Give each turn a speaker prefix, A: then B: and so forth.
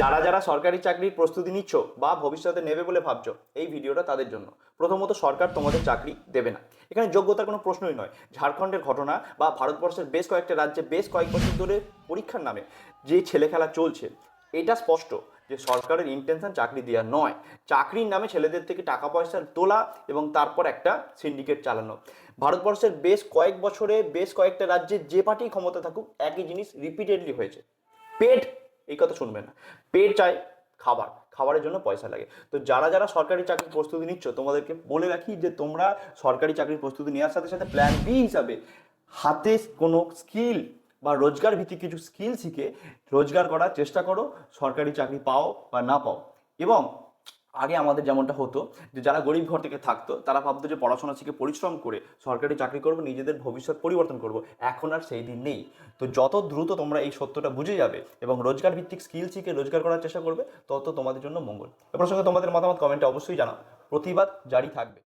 A: যারা যারা সরকারি চাকরির প্রস্তুতি নিচ্ছ বা ভবিষ্যতে নেবে বলে ভাবছো, এই ভিডিওটা তাদের জন্য। প্রথমত, সরকার তোমাদের চাকরি দেবে না, এখানে যোগ্যতার কোনো প্রশ্নই নয়। ঝাড়খণ্ডের ঘটনা বা ভারতবর্ষের বেশ কয়েকটা রাজ্যে বেশ কয়েক বছর ধরে পরীক্ষার নামে যে ছেলে খেলা চলছে, এটা স্পষ্ট যে সরকারের ইন্টেনশন চাকরি দেওয়া নয়, চাকরির নামে ছেলেদের থেকে টাকা পয়সা তোলা এবং তারপর একটা সিন্ডিকেট চালানো। ভারতবর্ষের বেশ কয়েক বছরে বেশ কয়েকটা রাজ্যে যে পার্টি ক্ষমতা থাকুক, একই জিনিস রিপিটেডলি হয়েছে। পেট, এই কথা শুনবে না। পেট চাই, খাবার, খাবারের জন্য পয়সা লাগে। তো যারা যারা সরকারি চাকরির প্রস্তুতি নিচ্ছ, তোমাদেরকে বলে রাখি যে তোমরা সরকারি চাকরির প্রস্তুতি নেওয়ার সাথে সাথে প্ল্যান বি হিসাবে হাতে কোনো স্কিল বা রোজগার ভিত্তিক কিছু স্কিল শিখে রোজগার করার চেষ্টা করো, সরকারি চাকরি পাও বা না পাও। এবং আগে আমাদের যেমনটা হতো যে যারা গরিব ঘর থেকে থাকতো, তারা ভাবতো যে পড়াশোনা শিখে পরিশ্রম করে সরকারি চাকরি করবো, নিজেদের ভবিষ্যৎ পরিবর্তন করব। এখন আর সেই দিন নেই। তো যত দ্রুত তোমরা এই সত্যটা বুঝে যাবে এবং রোজগার ভিত্তিক স্কিল শিখে রোজগার করার চেষ্টা করবে, তত তোমাদের জন্য মঙ্গল। এ প্রসঙ্গে তোমাদের মতামত কমেন্টে অবশ্যই জানাও। প্রতিবাদ জারি থাকবে।